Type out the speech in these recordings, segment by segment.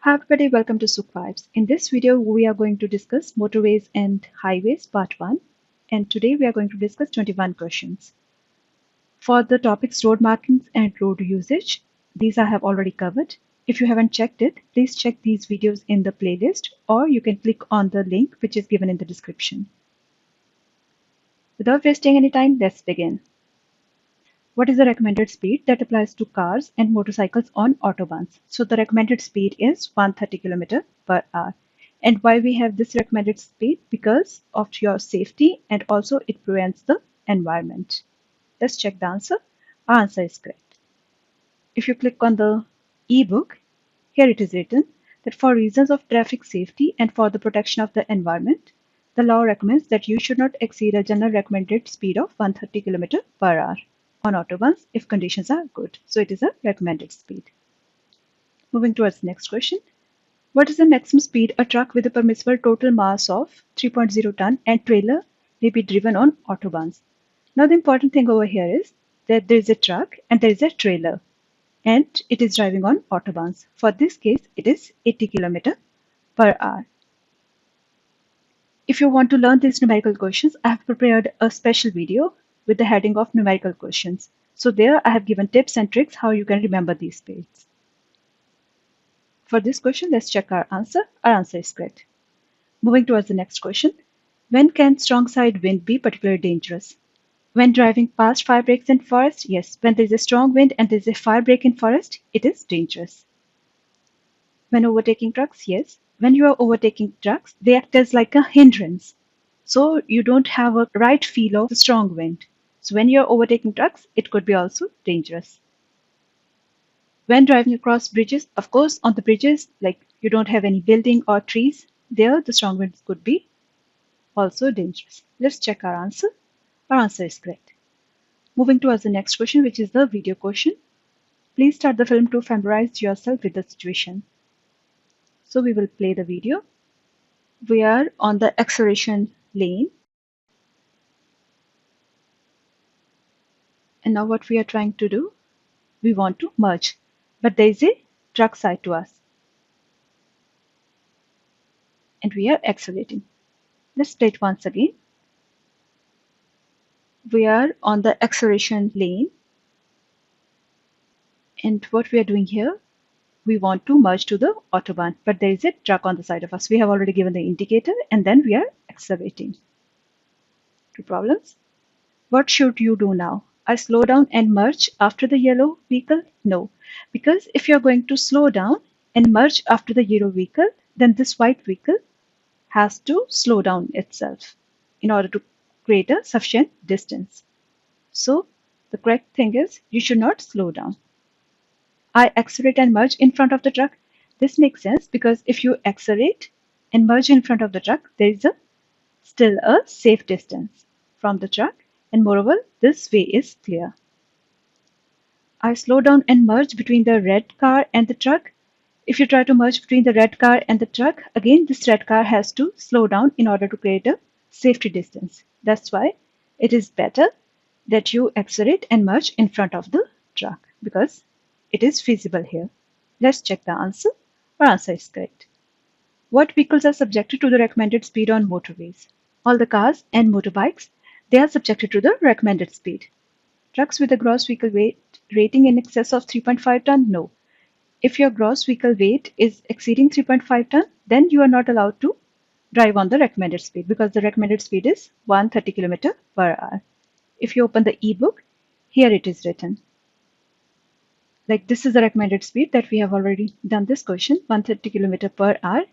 Hi everybody, welcome to Sukh Vibes. In this video, we are going to discuss motorways and highways part 1, and today we are going to discuss 21 questions. For the topics road markings and road usage, these I have already covered. If you haven't checked it, please check these videos in the playlist or you can click on the link which is given in the description. Without wasting any time, let's begin. What is the recommended speed that applies to cars and motorcycles on Autobahns? So the recommended speed is 130 km per hour. And why we have this recommended speed? Because of your safety and also it prevents the environment. Let's check the answer. Our answer is correct. If you click on the ebook, here it is written that for reasons of traffic safety and for the protection of the environment, the law recommends that you should not exceed a general recommended speed of 130 km per hour on autobahns if conditions are good. So it is a recommended speed. Moving towards the next question. What is the maximum speed a truck with a permissible total mass of 3.0 ton and trailer may be driven on autobahns? Now the important thing over here is that there is a truck and there is a trailer and it is driving on autobahns. For this case, it is 80 km per hour. If you want to learn these numerical questions, I have prepared a special video with the heading of numerical questions. So there I have given tips and tricks how you can remember these speeds. For this question, let's check our answer. Our answer is correct. Moving towards the next question. When can strong side wind be particularly dangerous? When driving past fire breaks in forest, yes. When there is a strong wind and there is a fire break in forest, it is dangerous. When overtaking trucks, yes. When you are overtaking trucks, they act as like a hindrance. So you don't have a right feel of the strong wind. So when you're overtaking trucks, it could be also dangerous. When driving across bridges, of course, on the bridges, like you don't have any building or trees, there the strong winds could be also dangerous. Let's check our answer. Our answer is correct. Moving towards the next question, which is the video question. Please start the film to familiarize yourself with the situation. So we will play the video. We are on the acceleration lane. And now what we are trying to do, we want to merge, but there is a truck side to us. And we are accelerating. Let's play it once again. We are on the acceleration lane. And what we are doing here, we want to merge to the Autobahn, but there is a truck on the side of us. We have already given the indicator and then we are accelerating. Two problems. What should you do now? I slow down and merge after the yellow vehicle? No, because if you're going to slow down and merge after the yellow vehicle, then this white vehicle has to slow down itself in order to create a sufficient distance. So the correct thing is you should not slow down. I accelerate and merge in front of the truck. This makes sense because if you accelerate and merge in front of the truck, there is still a safe distance from the truck. And moreover, this way is clear. I slow down and merge between the red car and the truck. If you try to merge between the red car and the truck, again this red car has to slow down in order to create a safety distance. That's why it is better that you accelerate and merge in front of the truck because it is feasible here. Let's check the answer. Our answer is correct. What vehicles are subjected to the recommended speed on motorways? All the cars and motorbikes, they are subjected to the recommended speed. Trucks with a gross vehicle weight rating in excess of 3.5 ton? No. If your gross vehicle weight is exceeding 3.5 ton, then you are not allowed to drive on the recommended speed because the recommended speed is 130 km per hour. If you open the ebook, here it is written. Like this is the recommended speed that we have already done this question, 130 km per hour.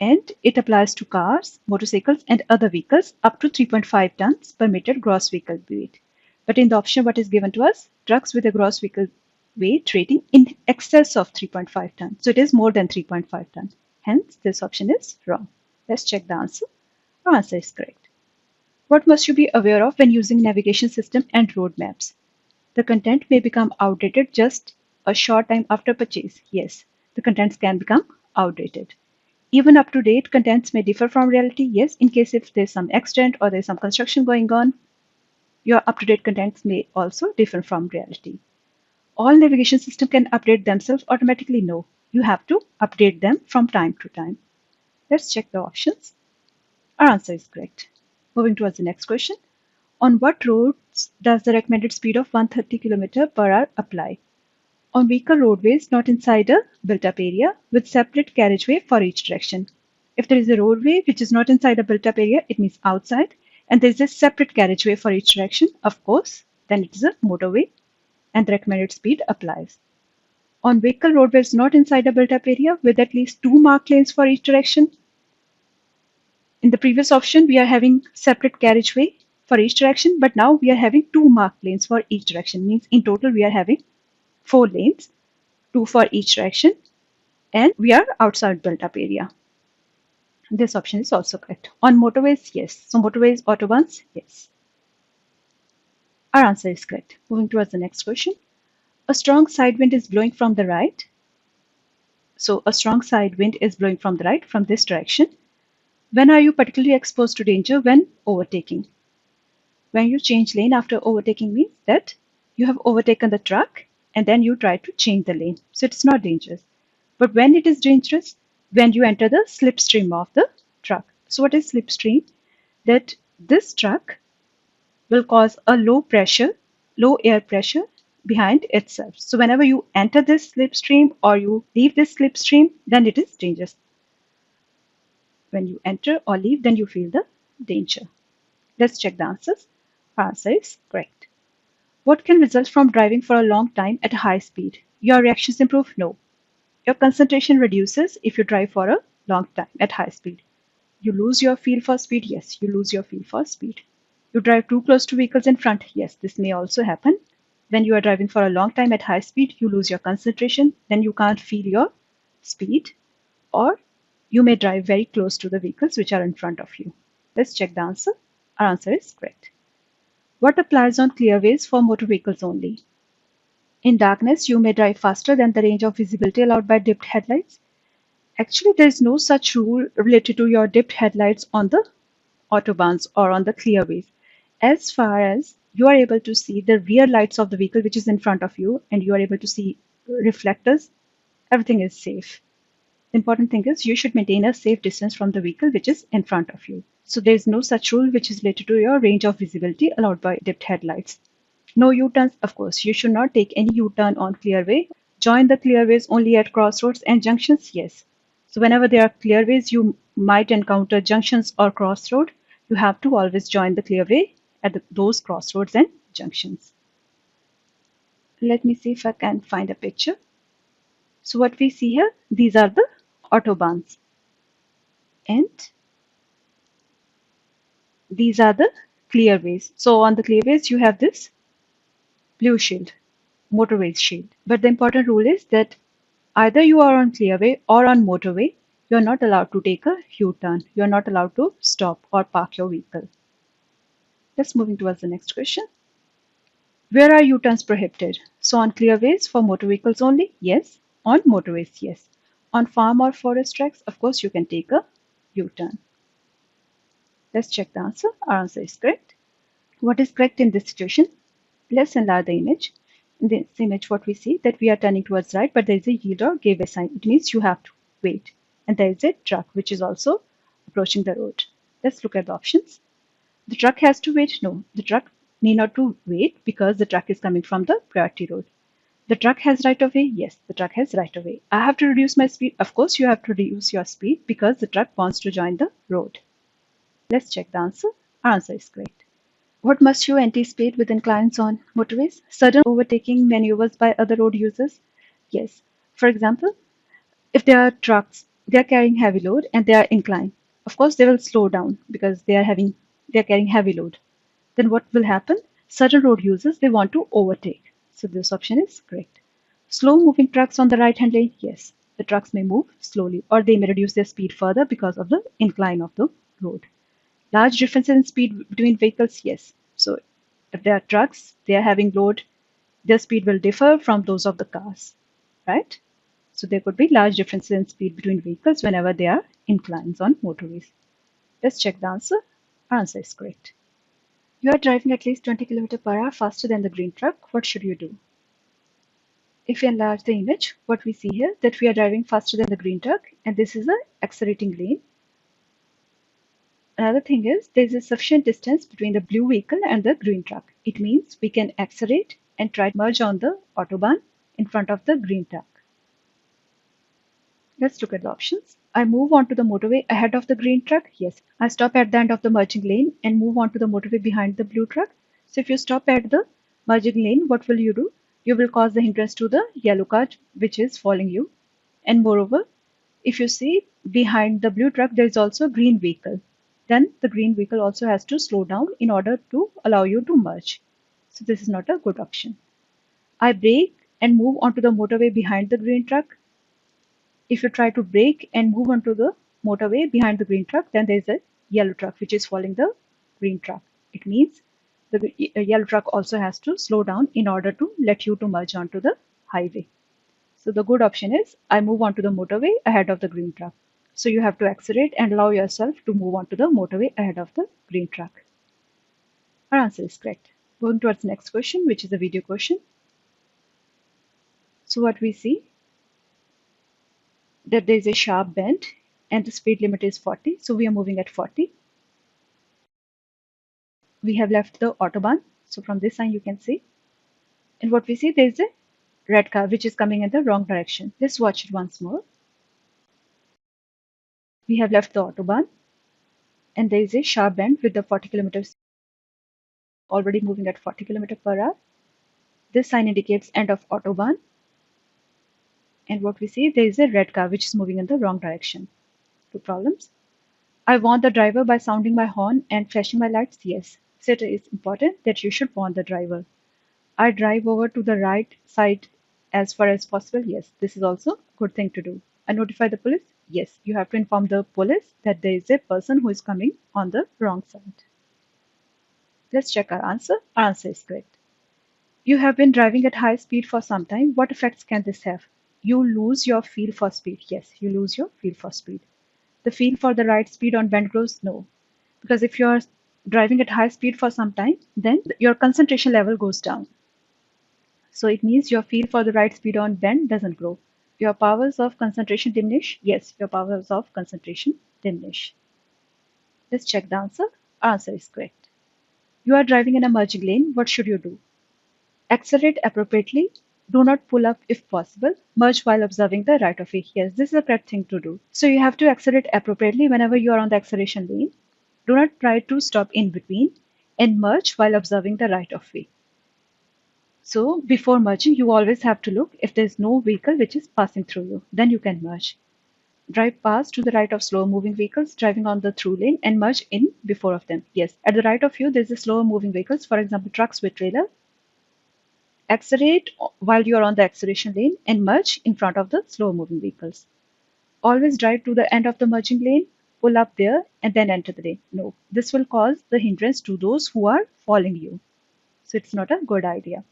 And it applies to cars, motorcycles and other vehicles up to 3.5 tons permitted gross vehicle weight. But in the option what is given to us, trucks with a gross vehicle weight rating in excess of 3.5 tons. So it is more than 3.5 tons. Hence this option is wrong. Let's check the answer. Our answer is correct. What must you be aware of when using navigation system and road maps? The content may become outdated just a short time after purchase. Yes, the contents can become outdated. Even up-to-date contents may differ from reality. Yes, in case if there's some accident or there's some construction going on, your up-to-date contents may also differ from reality. All navigation systems can update themselves automatically? No. You have to update them from time to time. Let's check the options. Our answer is correct. Moving towards the next question. On what roads does the recommended speed of 130 km per hour apply? On weaker roadways not inside a built-up area with separate carriageway for each direction. If there is a roadway which is not inside a built-up area, it means outside, and there is a separate carriageway for each direction, of course, then it is a motorway, and the recommended speed applies. On vehicle roadways not inside a built-up area with at least 2 marked lanes for each direction. In the previous option, we are having separate carriageway for each direction, but now we are having 2 marked lanes for each direction. Means in total we are having 4 lanes, 2 for each direction, and we are outside built-up area. This option is also correct. On motorways, yes. So motorways, autobahns, yes. Our answer is correct. Moving towards the next question. A strong side wind is blowing from the right. So a strong side wind is blowing from the right, from this direction. When are you particularly exposed to danger? When overtaking. When you change lane after overtaking means that you have overtaken the truck and then you try to change the lane. So it's not dangerous. But when it is dangerous, when you enter the slipstream of the truck. So what is slipstream? That this truck will cause a low air pressure behind itself. So whenever you enter this slipstream or you leave this slipstream, then it is dangerous. When you enter or leave, then you feel the danger. Let's check the answers. Our answer is correct. What can result from driving for a long time at a high speed? Your reactions improve? No. Your concentration reduces if you drive for a long time at high speed. You lose your feel for speed? Yes, you lose your feel for speed. You drive too close to vehicles in front? Yes, this may also happen. When you are driving for a long time at high speed, you lose your concentration, then you can't feel your speed, or you may drive very close to the vehicles which are in front of you. Let's check the answer. Our answer is correct. What applies on clearways for motor vehicles only? In darkness, you may drive faster than the range of visibility allowed by dipped headlights. Actually, there is no such rule related to your dipped headlights on the Autobahns or on the clearways. As far as you are able to see the rear lights of the vehicle which is in front of you and you are able to see reflectors, everything is safe. The important thing is you should maintain a safe distance from the vehicle which is in front of you. So there is no such rule which is related to your range of visibility allowed by dipped headlights. No U-turns, of course. You should not take any U-turn on clearway. Join the clearways only at crossroads and junctions, yes. So whenever there are clearways, you might encounter junctions or crossroad. You have to always join the clearway at those crossroads and junctions. Let me see if I can find a picture. So what we see here, these are the Autobahns. And these are the clearways. So on the clearways, you have this blue shield, motorways shield. But the important rule is that either you are on clearway or on motorway, you are not allowed to take a U-turn. You are not allowed to stop or park your vehicle. Let's move towards the next question. Where are U-turns prohibited? So on clearways for motor vehicles only? Yes. On motorways? Yes. On farm or forest tracks, of course, you can take a U-turn. Let's check the answer. Our answer is correct. What is correct in this situation? Let's enlarge the image. In this image, what we see that we are turning towards right, but there is a yield or give way sign. It means you have to wait. And there is a truck which is also approaching the road. Let's look at the options. The truck has to wait? No, the truck need not to wait because the truck is coming from the priority road. The truck has right of way? Yes, the truck has right of way. I have to reduce my speed? Of course, you have to reduce your speed because the truck wants to join the road. Let's check the answer. Our answer is correct. What must you anticipate with inclines on motorways? Sudden overtaking maneuvers by other road users? Yes. For example, if there are trucks, they are carrying heavy load and they are inclined. Of course, they will slow down because they are carrying heavy load. Then what will happen? Sudden road users, they want to overtake. So this option is correct. Slow moving trucks on the right hand lane? Yes. The trucks may move slowly or they may reduce their speed further because of the incline of the road. Large differences in speed between vehicles? Yes. So if there are trucks, they are having load, their speed will differ from those of the cars, right? So there could be large differences in speed between vehicles whenever there are inclines on motorways. Let's check the answer. Our answer is correct. You are driving at least 20 km per hour faster than the green truck. What should you do? If we enlarge the image, what we see here, that we are driving faster than the green truck, and this is a accelerating lane. Another thing is there is a sufficient distance between the blue vehicle and the green truck. It means we can accelerate and try to merge on the Autobahn in front of the green truck. Let's look at the options. I move onto the motorway ahead of the green truck. Yes. I stop at the end of the merging lane and move onto the motorway behind the blue truck. So if you stop at the merging lane, what will you do? You will cause the hindrance to the yellow car which is following you. And moreover, if you see behind the blue truck, there is also a green vehicle. Then the green vehicle also has to slow down in order to allow you to merge. So this is not a good option. I brake and move onto the motorway behind the green truck. If you try to brake and move onto the motorway behind the green truck, then there is a yellow truck which is following the green truck. It means the yellow truck also has to slow down in order to let you to merge onto the highway. So the good option is I move onto the motorway ahead of the green truck. So you have to accelerate and allow yourself to move onto the motorway ahead of the green truck. Our answer is correct. Going towards the next question, which is a video question. So what we see, that there is a sharp bend and the speed limit is 40. So we are moving at 40. We have left the Autobahn. So from this sign you can see. And what we see, there is a red car which is coming in the wrong direction. Let's watch it once more. We have left the Autobahn and there is a sharp bend with the 40 kilometers already moving at 40 km per hour. This sign indicates end of Autobahn. And what we see, there is a red car which is moving in the wrong direction. Two problems. I warn the driver by sounding my horn and flashing my lights. Yes. So it is important that you should warn the driver. I drive over to the right side as far as possible. Yes. This is also a good thing to do. I notify the police. Yes. You have to inform the police that there is a person who is coming on the wrong side. Let's check our answer. Our answer is correct. You have been driving at high speed for some time. What effects can this have? You lose your feel for speed. Yes, you lose your feel for speed. The feel for the right speed on bend grows? No. Because if you're driving at high speed for some time, then your concentration level goes down. So it means your feel for the right speed on bend doesn't grow. Your powers of concentration diminish? Yes, your powers of concentration diminish. Let's check the answer. Our answer is correct. You are driving in a merging lane. What should you do? Accelerate appropriately. Do not pull up if possible. Merge while observing the right of way. Yes, this is a correct thing to do. So you have to accelerate appropriately whenever you are on the acceleration lane. Do not try to stop in between and merge while observing the right of way. So before merging, you always have to look if there is no vehicle which is passing through you. Then you can merge. Drive past to the right of slower moving vehicles driving on the through lane and merge in before of them. Yes, at the right of you, there is a slower moving vehicles, for example, trucks with trailer. Accelerate while you are on the acceleration lane and merge in front of the slow moving vehicles. Always drive to the end of the merging lane, pull up there and then enter the lane. No, this will cause the hindrance to those who are following you. So it's not a good idea.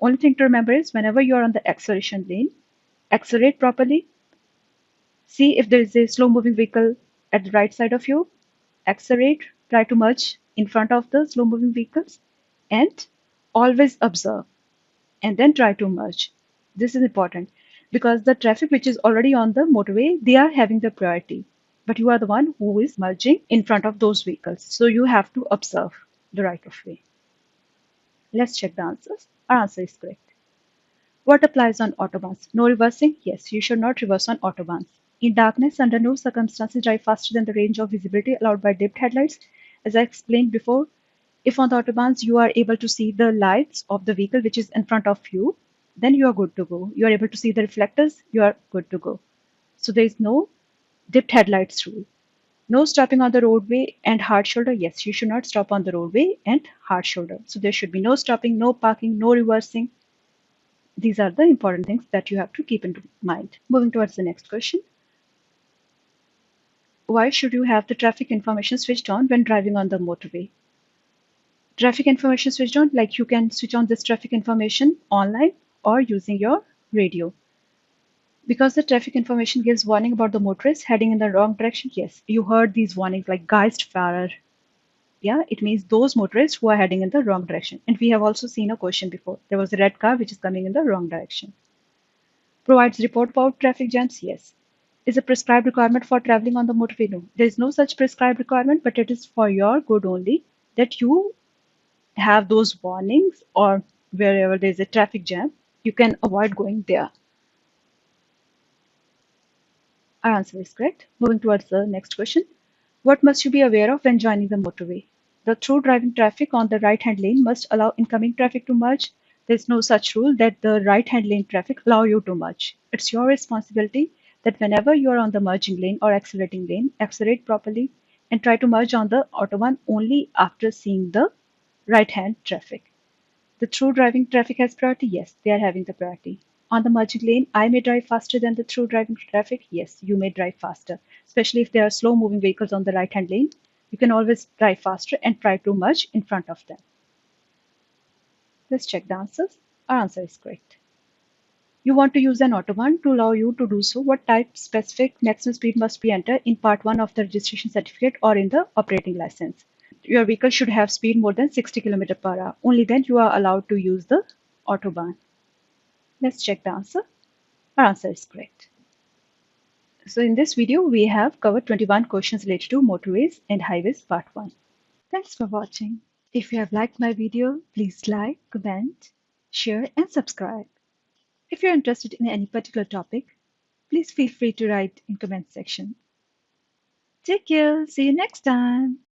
Only thing to remember is whenever you are on the acceleration lane, accelerate properly. See if there is a slow moving vehicle at the right side of you. Accelerate, try to merge in front of the slow moving vehicles and always observe and then try to merge. This is important because the traffic which is already on the motorway, they are having the priority. But you are the one who is merging in front of those vehicles. So you have to observe the right of way. Let's check the answers. Our answer is correct. What applies on Autobahns? No reversing? Yes, you should not reverse on Autobahns. In darkness, under no circumstances drive faster than the range of visibility allowed by dipped headlights. As I explained before, if on the Autobahns you are able to see the lights of the vehicle which is in front of you, then you are good to go. You are able to see the reflectors, you are good to go. So there is no dipped headlights rule. No stopping on the roadway and hard shoulder. Yes, you should not stop on the roadway and hard shoulder. So there should be no stopping, no parking, no reversing. These are the important things that you have to keep in mind. Moving towards the next question. Why should you have the traffic information switched on when driving on the motorway? Traffic information switched on, like you can switch on this traffic information online or using your radio. Because the traffic information gives warning about the motorist heading in the wrong direction. Yes, you heard these warnings like Geistfahrer. Yeah, it means those motorists who are heading in the wrong direction. And we have also seen a question before. There was a red car which is coming in the wrong direction. Provides report about traffic jams? Yes. Is a prescribed requirement for traveling on the motorway? No. There is no such prescribed requirement, but it is for your good only that you have those warnings, or wherever there is a traffic jam, you can avoid going there. Our answer is correct. Moving towards the next question. What must you be aware of when joining the motorway? The through driving traffic on the right-hand lane must allow incoming traffic to merge. There's no such rule that the right-hand lane traffic allow you to merge. It's your responsibility that whenever you are on the merging lane or accelerating lane, accelerate properly and try to merge on the Autobahn only after seeing the right-hand traffic. The through driving traffic has priority? Yes, they are having the priority. On the merging lane, I may drive faster than the through driving traffic. Yes, you may drive faster, especially if there are slow moving vehicles on the right hand lane. You can always drive faster and try to merge in front of them. Let's check the answers. Our answer is correct. You want to use an Autobahn. To allow you to do so, what type specific maximum speed must be entered in part 1 of the registration certificate or in the operating license? Your vehicle should have speed more than 60 km per hour. Only then you are allowed to use the Autobahn. Let's check the answer. Our answer is correct. So in this video, we have covered 21 questions related to motorways and highways part 1. Thanks for watching. If you have liked my video, please like, comment, share and subscribe. If you're interested in any particular topic, please feel free to write in comment section. Take care. See you next time.